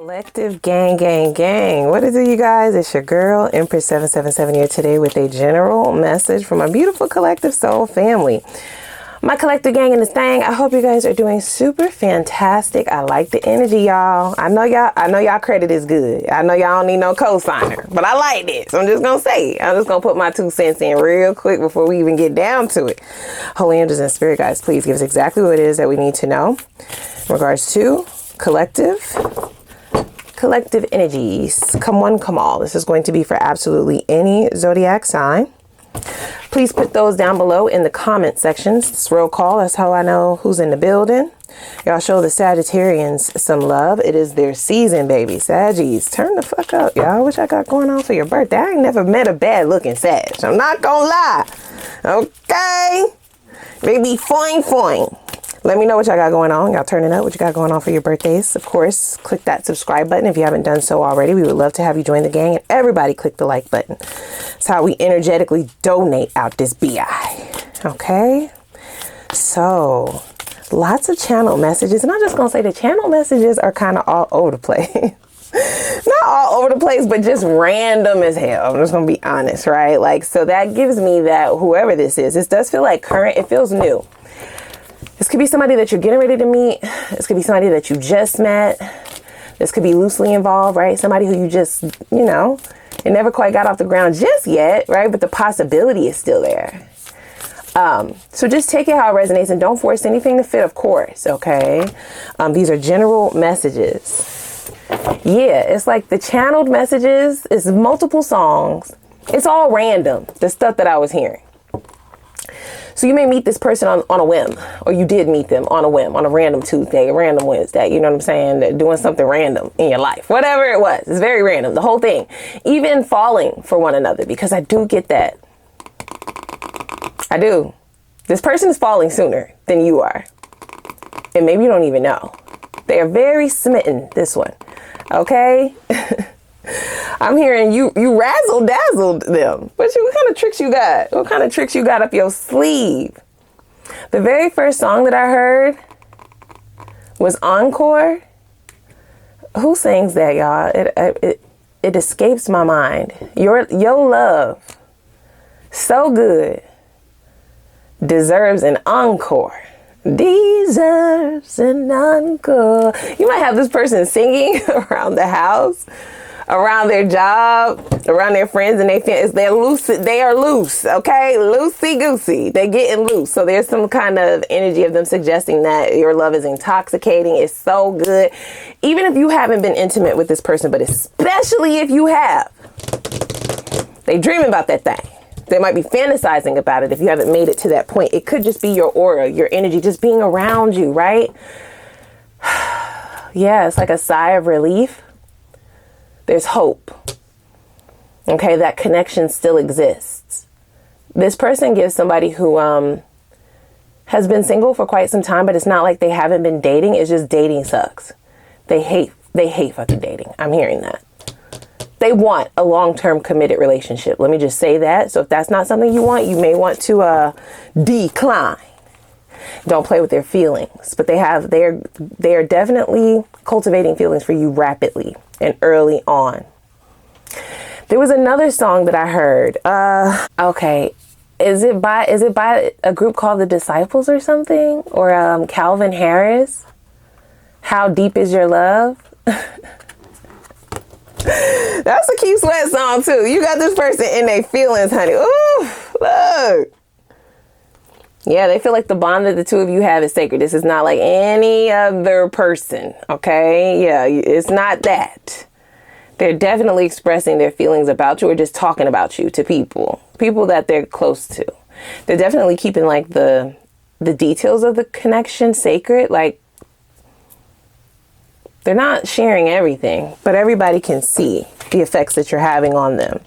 Collective gang, gang, gang. What is it, you guys? It's your girl, Empress 777 here today with a general message from my beautiful collective soul family. My collective gang in this thing. I hope you guys are doing super fantastic. I like the energy, y'all. I know y'all credit is good. I know y'all don't need no co-signer, but I like this. I'm just gonna say it. I'm just gonna put my 2 cents in real quick before we even get down to it. Holy angels and spirit guides, please give us exactly what it is that we need to know in regards to collective energies. Come one, come all. This is going to be for absolutely any zodiac sign. Please put those down below in the comment sections. It's roll call. That's how I know who's in the building. Y'all show the Sagittarians some love. It is their season, baby. Saggies, turn the fuck up, y'all. What y'all got going on for your birthday? I ain't never met a bad looking Sag. I'm not gonna lie. Okay? Baby, fine. Let me know what y'all got going on. Y'all turning up what you got going on for your birthdays. Of course, click that subscribe button if you haven't done so already. We would love to have you join the gang, and everybody click the like button. That's how we energetically donate out this BI. Okay? So, lots of channel messages. And I'm just going to say the channel messages are kind of all over the place. Not all over the place, but just random as hell. I'm just going to be honest, right? Like, so that gives me that whoever this is, this does feel like current. It feels new. This could be somebody that you're getting ready to meet. This could be somebody that you just met. This could be loosely involved, right? Somebody who you just, you know, it never quite got off the ground just yet, right? But the possibility is still there. So just take it how it resonates and don't force anything to fit, of course, okay? These are general messages. Yeah, it's like the channeled messages is multiple songs. It's all random, the stuff that I was hearing. So you may meet this person on a whim, or you did meet them on a whim, on a random Tuesday, a random Wednesday, you know what I'm saying? They're doing something random in your life, whatever it was. It's very random, the whole thing. Even falling for one another, because I do get that. I do. This person is falling sooner than you are. And maybe you don't even know. They are very smitten, this one. Okay? I'm hearing you razzle dazzled them. What kind of tricks you got? What kind of tricks you got up your sleeve? The very first song that I heard was Encore. Who sings that, y'all? It escapes my mind. Your love, so good, deserves an encore. Deserves an encore. You might have this person singing around the house, around their job, around their friends and their family. They're loose. They are loose. Okay. Loosey goosey. They're getting loose. So there's some kind of energy of them suggesting that your love is intoxicating. It's so good. Even if you haven't been intimate with this person, but especially if you have, they dream about that thing. They might be fantasizing about it if you haven't made it to that point. It could just be your aura, your energy, just being around you, right? Yeah, it's like a sigh of relief. There's hope. Okay, that connection still exists. This person gives somebody who has been single for quite some time, but it's not like they haven't been dating. It's just dating sucks. They hate fucking dating. I'm hearing that. They want a long-term committed relationship. Let me just say that. So if that's not something you want, you may want to decline. Don't play with their feelings, but they are definitely cultivating feelings for you rapidly and early on. There was another song that I heard. Okay. Is it by a group called The Disciples or something? Or Calvin Harris? How Deep Is Your Love? That's a Keith Sweat song too. You got this person in their feelings, honey. Ooh, look. Yeah, they feel like the bond that the two of you have is sacred. This is not like any other person, okay? Yeah, it's not that. They're definitely expressing their feelings about you or just talking about you to people that they're close to. They're definitely keeping like the details of the connection sacred. Like, they're not sharing everything, but everybody can see the effects that you're having on them.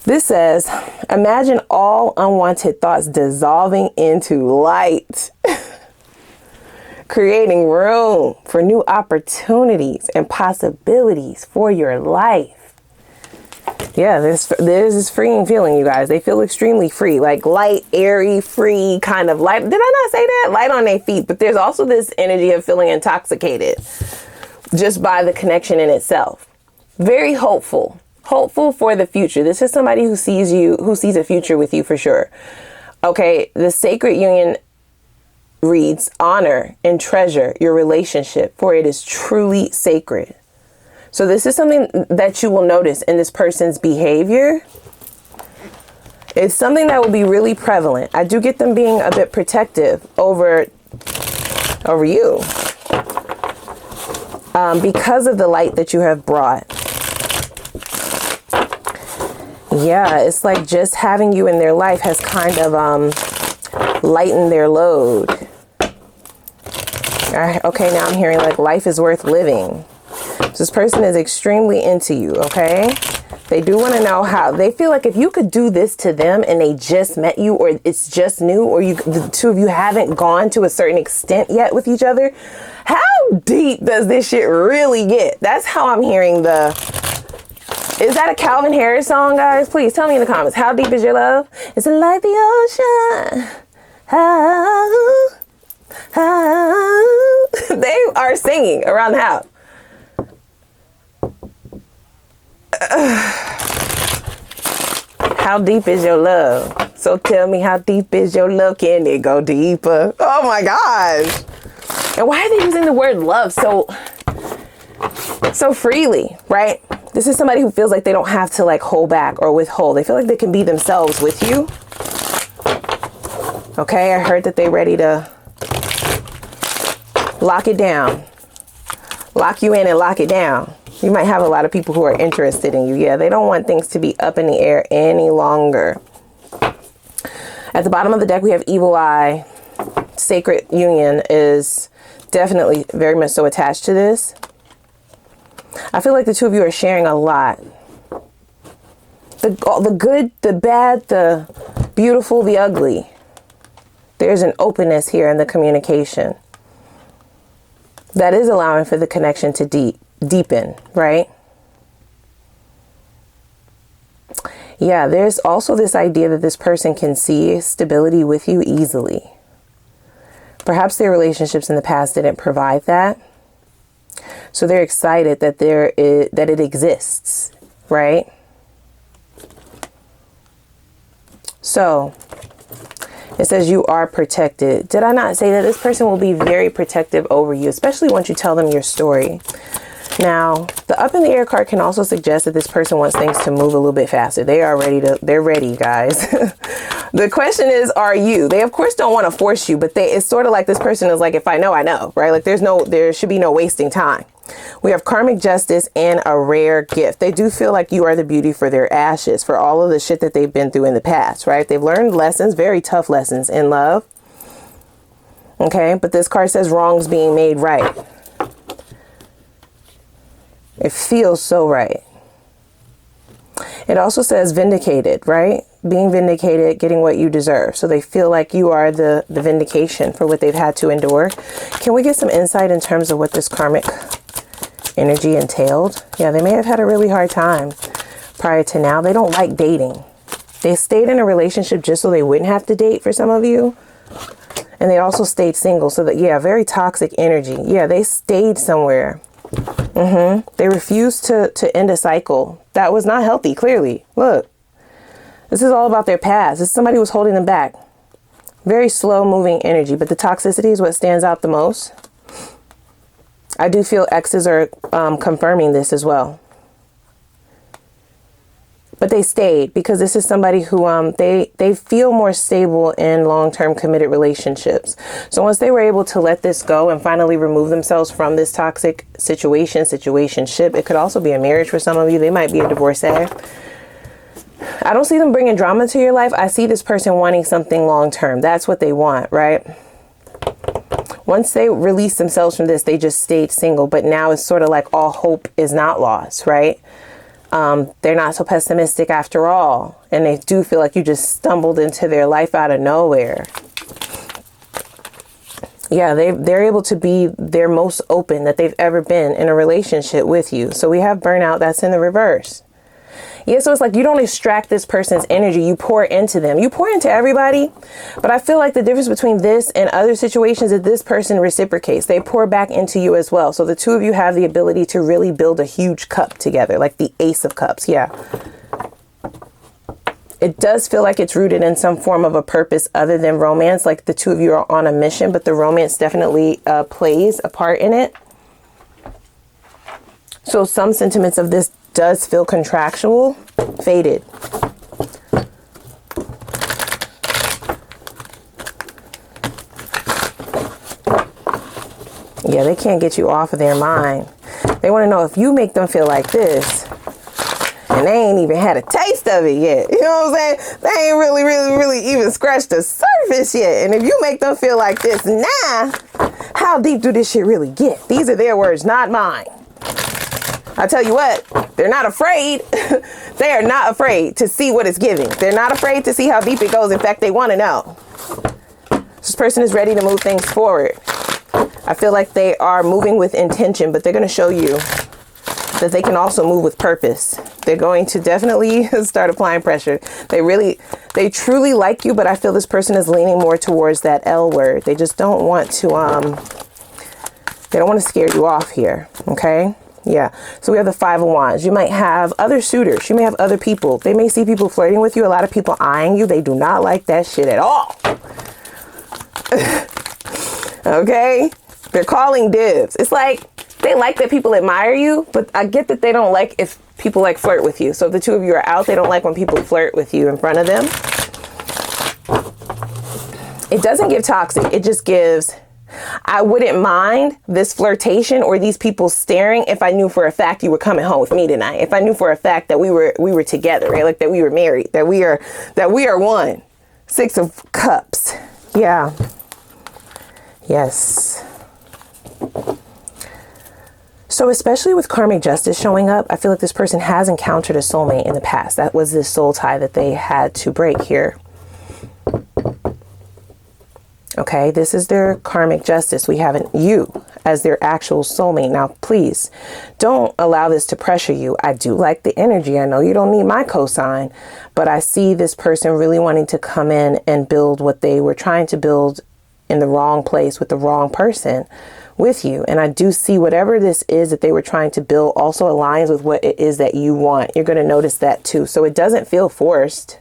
This says, imagine all unwanted thoughts dissolving into light, creating room for new opportunities and possibilities for your life. Yeah, there's this freeing feeling, you guys. They feel extremely free, like light, airy, free, kind of light. Did I not say that? Light on their feet. But there's also this energy of feeling intoxicated. just by the connection in itself. Very hopeful. Hopeful for the future. This is somebody who sees you, who sees a future with you for sure. Okay, the sacred union reads, honor and treasure your relationship, for it is truly sacred. So this is something that you will notice in this person's behavior. It's something that will be really prevalent. I do get them being a bit protective over you because of the light that you have brought. Yeah, it's like just having you in their life has kind of lightened their load. Okay, now I'm hearing like life is worth living. So this person is extremely into you, okay? They do want to know how. They feel like if you could do this to them and they just met you, or it's just new, or the two of you haven't gone to a certain extent yet with each other, how deep does this shit really get? That's how I'm hearing the... Is that a Calvin Harris song, guys? Please tell me in the comments. How deep is your love? Is it like the ocean? They are singing around the house. How deep is your love? So tell me, how deep is your love? Can it go deeper? Oh my gosh. And why are they using the word love so freely, right? This is somebody who feels like they don't have to like hold back or withhold. They feel like they can be themselves with you. Okay, I heard that they're ready to lock it down. Lock you in and lock it down. You might have a lot of people who are interested in you. Yeah, they don't want things to be up in the air any longer. At the bottom of the deck, we have Evil Eye. Sacred Union is definitely very much so attached to this. I feel like the two of you are sharing a lot. The good, the bad, the beautiful, the ugly. There's an openness here in the communication that is allowing for the connection to deepen, right? Yeah, there's also this idea that this person can see stability with you easily. Perhaps their relationships in the past didn't provide that. So they're excited that that it exists, right? So it says you are protected. Did I not say that this person will be very protective over you, especially once you tell them your story? Now, the up in the air card can also suggest that this person wants things to move a little bit faster. They're ready, guys. The question is, are you? They of course don't want to force you, but it's sort of like this person is like, if I know, I know, right? Like there should be no wasting time. We have karmic justice and a rare gift. They do feel like you are the beauty for their ashes, for all of the shit that they've been through in the past, right? They've learned lessons, very tough lessons in love. Okay, but this card says wrongs being made right. It feels so right. It also says vindicated, right? Being vindicated, getting what you deserve. So they feel like you are the vindication for what they've had to endure. Can we get some insight in terms of what this karmic energy entailed? Yeah, they may have had a really hard time prior to now. They don't like dating. They stayed in a relationship just so they wouldn't have to date for some of you. And they also stayed single. So that, yeah, very toxic energy. Yeah, they stayed somewhere. They refused to end a cycle. That was not healthy, clearly. Look, this is all about their past. This is somebody who was holding them back. Very slow moving energy, but the toxicity is what stands out the most. I do feel exes are confirming this as well. But they stayed because this is somebody who they feel more stable in long-term committed relationships. So once they were able to let this go and finally remove themselves from this toxic situationship, it could also be a marriage for some of you. They might be a divorcee. I don't see them bringing drama to your life. I see this person wanting something long-term. That's what they want, right? Once they release themselves from this, they just stayed single. But now it's sort of like all hope is not lost, right? They're not so pessimistic after all. And they do feel like you just stumbled into their life out of nowhere. Yeah, they're able to be their most open that they've ever been in a relationship with you. So we have burnout. That's in the reverse. Yeah, so it's like you don't extract this person's energy. You pour into them. You pour into everybody. But I feel like the difference between this and other situations is this person reciprocates. They pour back into you as well. So the two of you have the ability to really build a huge cup together, like the Ace of Cups. Yeah. It does feel like it's rooted in some form of a purpose other than romance. Like the two of you are on a mission, but the romance definitely plays a part in it. So some sentiments of this does feel contractual. Faded. Yeah, they can't get you off of their mind. They want to know if you make them feel like this, and they ain't even had a taste of it yet. You know what I'm saying? They ain't really even scratched the surface yet. And if you make them feel like this now, how deep do this shit really get? These are their words, not mine. I tell you what, they're not afraid. They are not afraid to see what it's giving. They're not afraid to see how deep it goes. In fact, they want to know. This person is ready to move things forward. I feel like they are moving with intention, but they're going to show you that they can also move with purpose. They're going to definitely start applying pressure. They truly like you, but I feel this person is leaning more towards that L word. They just don't want to, they don't want to scare you off here. Okay. Yeah. So we have the Five of Wands. You might have other suitors. You may have other people. They may see people flirting with you. A lot of people eyeing you. They do not like that shit at all. Okay. They're calling dibs. It's like they like that people admire you, but I get that they don't like if people like flirt with you. So if the two of you are out, they don't like when people flirt with you in front of them. It doesn't give toxic. It just gives, I wouldn't mind this flirtation or these people staring if I knew for a fact you were coming home with me tonight. If I knew for a fact that we were together, right? Like that we were married, that we are one. Six of Cups. Yeah. Yes. So especially with karmic justice showing up, I feel like this person has encountered a soulmate in the past. That was this soul tie that they had to break here. Okay, this is their karmic justice. We have you as their actual soulmate. Now, please don't allow this to pressure you. I do like the energy. I know you don't need my cosign, but I see this person really wanting to come in and build what they were trying to build in the wrong place with the wrong person with you. And I do see whatever this is that they were trying to build also aligns with what it is that you want. You're going to notice that too. So it doesn't feel forced.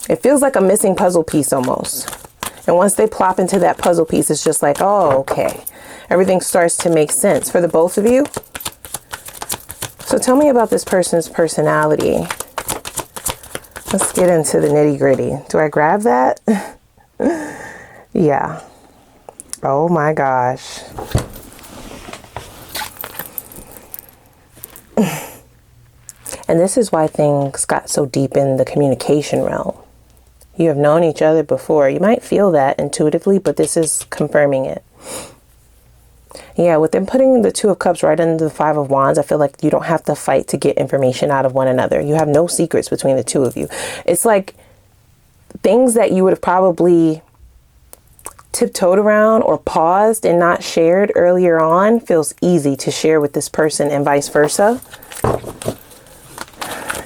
It feels like a missing puzzle piece almost. And once they plop into that puzzle piece, it's just like, oh, okay. Everything starts to make sense for the both of you. So tell me about this person's personality. Let's get into the nitty gritty. Do I grab that? Yeah. Oh my gosh. And this is why things got so deep in the communication realm. You have known each other before. You might feel that intuitively, but this is confirming it. Yeah, with them putting the Two of Cups right under the Five of Wands, I feel like you don't have to fight to get information out of one another. You have no secrets between the two of you. It's like things that you would have probably tiptoed around or paused and not shared earlier on feels easy to share with this person and vice versa.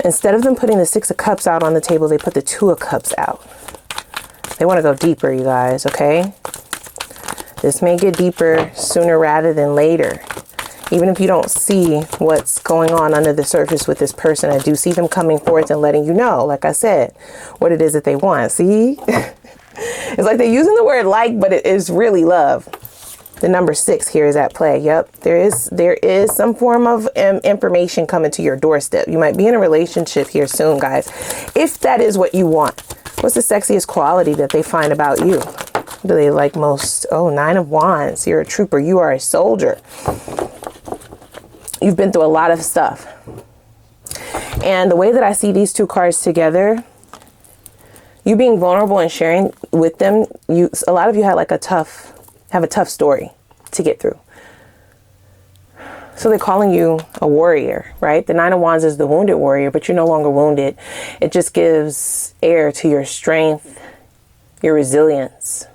Instead of them putting the Six of Cups out on the table, they put the Two of Cups out. They want to go deeper, you guys, okay? This may get deeper sooner rather than later. Even if you don't see what's going on under the surface with this person, I do see them coming forth and letting you know, like I said, what it is that they want. See? It's like they're using the word like, but it is really love. The number 6 here is at play. Yep. There is some form of information coming to your doorstep. You might be in a relationship here soon, guys. If that is what you want. What's the sexiest quality that they find about you? What do they like most? Oh, 9 of Wands. You're a trooper. You are a soldier. You've been through a lot of stuff. And the way that I see these two cards together, you being vulnerable and sharing with them, a lot of you had like have a tough story to get through. So they're calling you a warrior, right? The 9 of Wands is the wounded warrior, but you're no longer wounded. It just gives air to your strength, your resilience,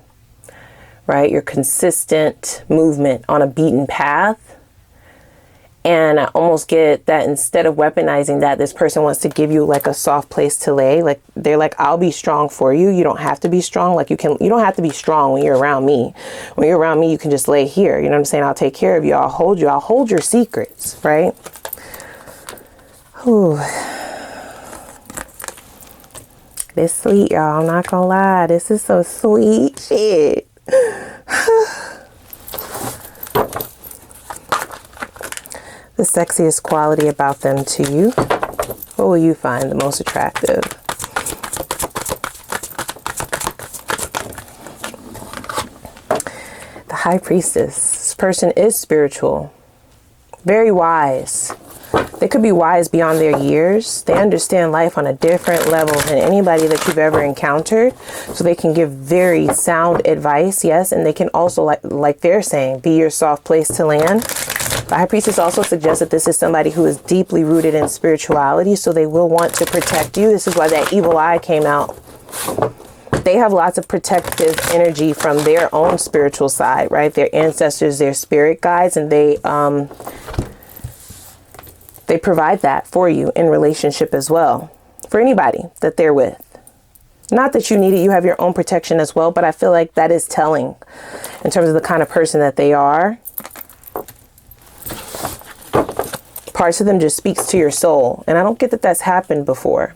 right? Your consistent movement on a beaten path. And I almost get that instead of weaponizing that, this person wants to give you like a soft place to lay. Like they're like, I'll be strong for you. You don't have to be strong. Like you don't have to be strong when you're around me. When you're around me, you can just lay here. You know what I'm saying? I'll take care of you. I'll hold you. I'll hold your secrets, right? Ooh. This sweet, y'all. I'm not gonna lie. This is so sweet shit. The sexiest quality about them to you. What will you find the most attractive? The High Priestess. This person is spiritual. Very wise. They could be wise beyond their years. They understand life on a different level than anybody that you've ever encountered. So they can give very sound advice, yes. And they can also, like they're saying, be your soft place to land. The High Priestess also suggests that this is somebody who is deeply rooted in spirituality, so they will want to protect you. This is why that evil eye came out. They have lots of protective energy from their own spiritual side, right? Their ancestors, their spirit guides, and they provide that for you in relationship as well, for anybody that they're with. Not that you need it, you have your own protection as well, but I feel like that is telling in terms of the kind of person that they are. Parts of them just speaks to your soul. And I don't get that that's happened before.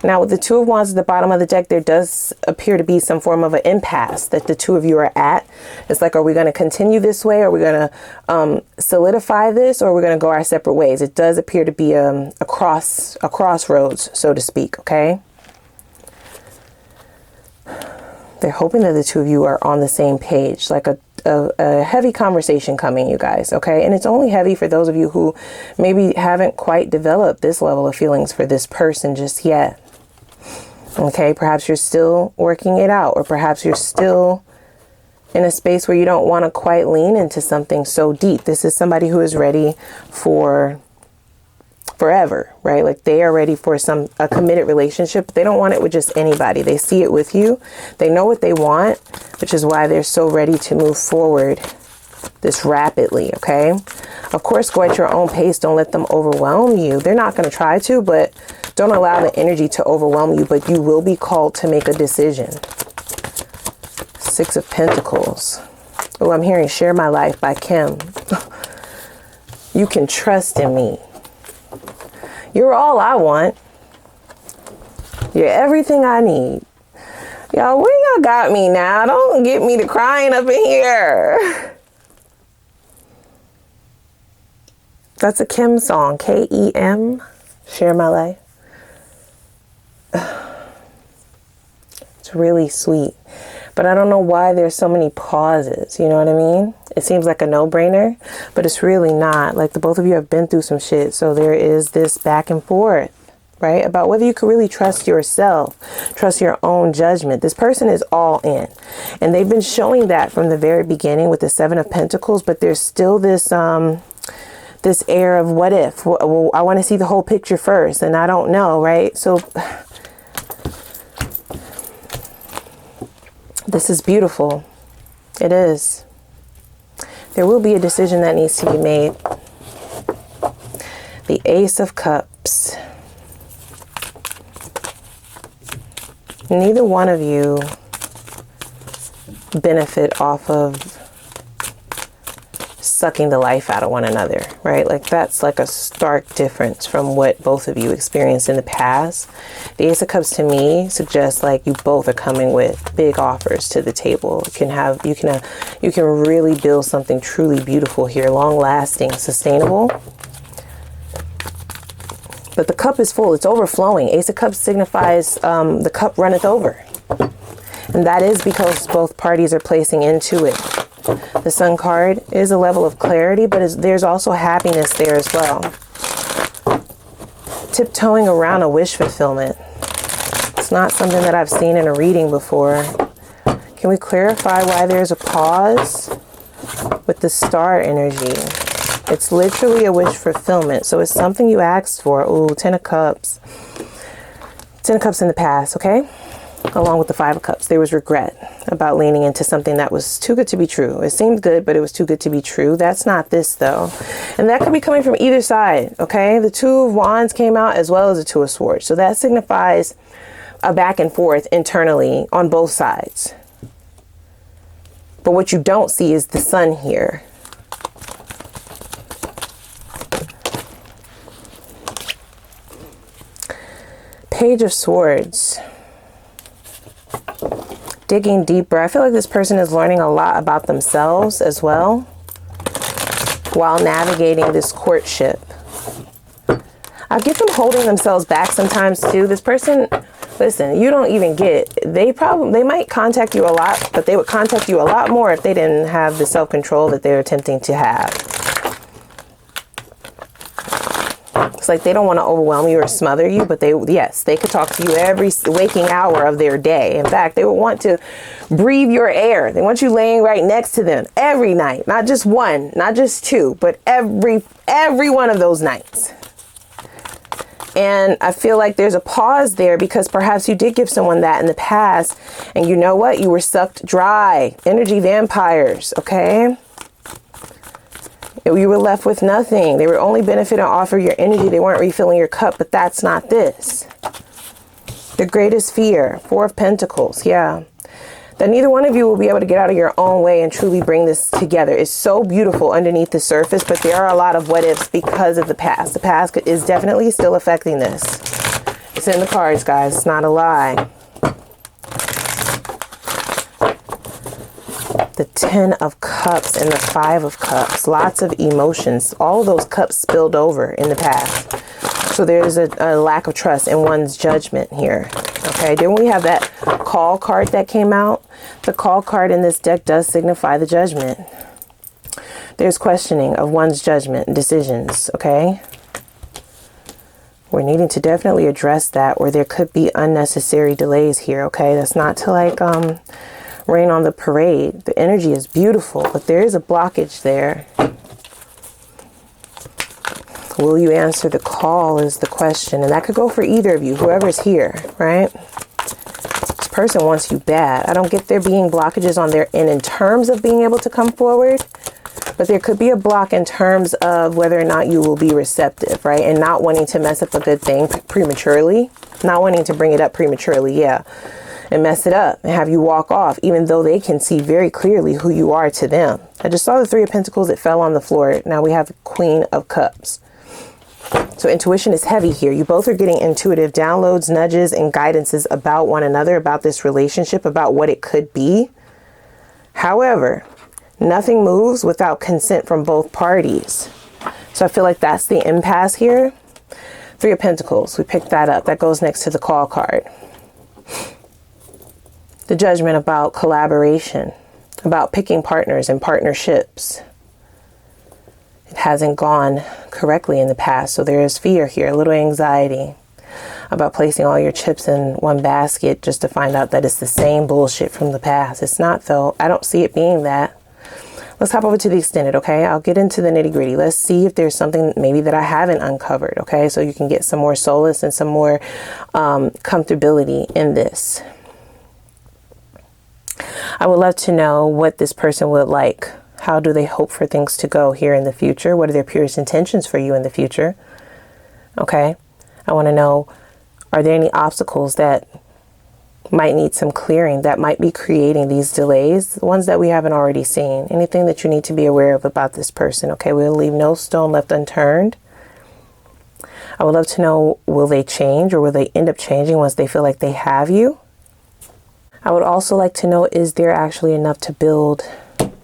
Now with the Two of Wands at the bottom of the deck, there does appear to be some form of an impasse that the two of you are at. It's like, are we going to continue this way? Are we going to solidify this? Or are we going to go our separate ways? It does appear to be a crossroads, so to speak. Okay. They're hoping that the two of you are on the same page, like a heavy conversation coming, you guys. Okay. And it's only heavy for those of you who maybe haven't quite developed this level of feelings for this person just yet. Okay. Perhaps you're still working it out, or perhaps you're still in a space where you don't want to quite lean into something so deep. This is somebody who is ready for forever, right? Like they are ready for a committed relationship. They don't want it with just anybody. They see it with you. They know what they want, which is why they're so ready to move forward this rapidly. Okay. Of course, go at your own pace. Don't let them overwhelm you. They're not going to try to, but don't allow the energy to overwhelm you, but you will be called to make a decision. Six of Pentacles. Oh, I'm hearing Share My Life by Kim. You can trust in me. You're all I want. You're everything I need. Y'all, where y'all got me now? Don't get me to crying up in here. That's a Kim song. K-E-M. Share My Life. It's really sweet. But I don't know why there's so many pauses. You know what I mean? It seems like a no-brainer, but it's really not. Like the both of you have been through some shit. So there is this back and forth, right? About whether you can really trust yourself, trust your own judgment. This person is all in. And they've been showing that from the very beginning with the Seven of Pentacles, but there's still this, this air of what if? Well, I want to see the whole picture first, and I don't know, right? So this is beautiful. It is. There will be a decision that needs to be made. The Ace of Cups. Neither one of you benefit off of sucking the life out of one another, right? Like that's like a stark difference from what both of you experienced in the past. The Ace of Cups to me suggests like you both are coming with big offers to the table. You can really build something truly beautiful here, long lasting, sustainable. But the cup is full, it's overflowing. Ace of Cups signifies the cup runneth over. And that is because both parties are placing into it. The Sun card is a level of clarity, but there's also happiness there as well. Tiptoeing around a wish fulfillment. It's not something that I've seen in a reading before. Can we clarify why there's a pause with the star energy? It's literally a wish fulfillment. So it's something you asked for. Ooh, Ten of Cups. Ten of Cups in the past, okay? Along with the Five of Cups, there was regret about leaning into something that was too good to be true. It seemed good, but it was too good to be true. That's not this, though. And that could be coming from either side, okay? The Two of Wands came out as well as the Two of Swords. So that signifies a back and forth internally on both sides. But what you don't see is the Sun here. Page of Swords. Digging deeper. I feel like this person is learning a lot about themselves as well while navigating this courtship. I get them holding themselves back sometimes too. This person, listen, you don't even get, they might contact you a lot, but they would contact you a lot more if they didn't have the self-control that they're attempting to have. It's like they don't want to overwhelm you or smother you, but yes, they could talk to you every waking hour of their day. In fact, they would want to breathe your air. They want you laying right next to them every night, not just one, not just two, but every one of those nights. And I feel like there's a pause there because perhaps you did give someone that in the past, and you know what? You were sucked dry. Energy vampires, okay? You were left with nothing. They were only benefiting off of your energy. They weren't refilling your cup, but that's not this. The greatest fear, Four of Pentacles, yeah. That neither one of you will be able to get out of your own way and truly bring this together. It's so beautiful underneath the surface, but there are a lot of what ifs because of the past. The past is definitely still affecting this. It's in the cards, guys. It's not a lie. The Ten of Cups and the Five of Cups. Lots of emotions. All of those cups spilled over in the past. So there's a lack of trust in one's judgment here. Okay, then we have that Call card that came out. The Call card in this deck does signify the Judgment. There's questioning of one's judgment and decisions, okay? We're needing to definitely address that, or there could be unnecessary delays here, okay? That's not to like rain on the parade. The energy is beautiful, but there is a blockage there. Will you answer the call is the question. And that could go for either of you, whoever's here, right? This person wants you bad. I don't get there being blockages on their end in terms of being able to come forward, but there could be a block in terms of whether or not you will be receptive, right? And not wanting to mess up a good thing prematurely, not wanting to bring it up prematurely, yeah, and mess it up and have you walk off, even though they can see very clearly who you are to them. I just saw the Three of Pentacles. It fell on the floor. Now we have the Queen of Cups. So intuition is heavy here. You both are getting intuitive downloads, nudges, and guidances about one another, about this relationship, about what it could be. However, nothing moves without consent from both parties. So I feel like that's the impasse here. Three of Pentacles. We picked that up. That goes next to the Call card. The Judgment about collaboration, about picking partners and partnerships. It hasn't gone correctly in the past, so there is fear here, a little anxiety about placing all your chips in one basket just to find out that it's the same bullshit from the past. It's not, though. I don't see it being that. Let's hop over to the extended, okay? I'll get into the nitty-gritty. Let's see if there's something maybe that I haven't uncovered, okay? So you can get some more solace and some more comfortability in this. I would love to know what this person would like. How do they hope for things to go here in the future? What are their purest intentions for you in the future? Okay. I want to know, are there any obstacles that might need some clearing, that might be creating these delays? The ones that we haven't already seen. Anything that you need to be aware of about this person. Okay. We'll leave no stone left unturned. I would love to know, will they change or will they end up changing once they feel like they have you? I would also like to know, is there actually enough to build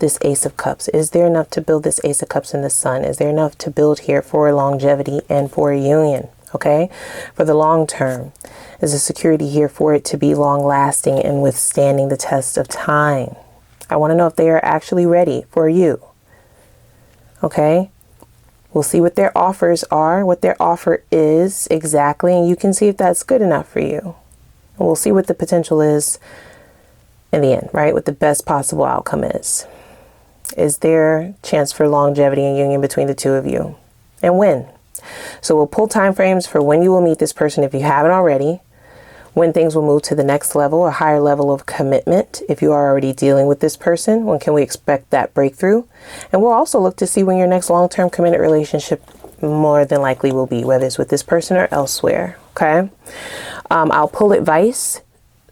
this Ace of Cups? Is there enough to build this Ace of Cups in the Sun? Is there enough to build here for longevity and for a union? Okay, for the long term. Is the security here for it to be long lasting and withstanding the test of time? I want to know if they are actually ready for you. Okay, we'll see what their offers are, what their offer is exactly, and you can see if that's good enough for you. And we'll see what the potential is in the end, right? What the best possible outcome is. Is there chance for longevity and union between the two of you? And when? So we'll pull time frames for when you will meet this person if you haven't already. when things will move to the next level, a higher level of commitment. If you are already dealing with this person, when can we expect that breakthrough? And we'll also look to see when your next long-term committed relationship more than likely will be, whether it's with this person or elsewhere. Okay. I'll pull advice.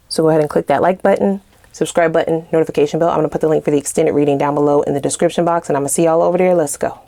So go ahead and click that like button, subscribe button, notification bell. I'm going to put the link for the extended reading down below in the description box, and I'm going to see y'all over there. Let's go.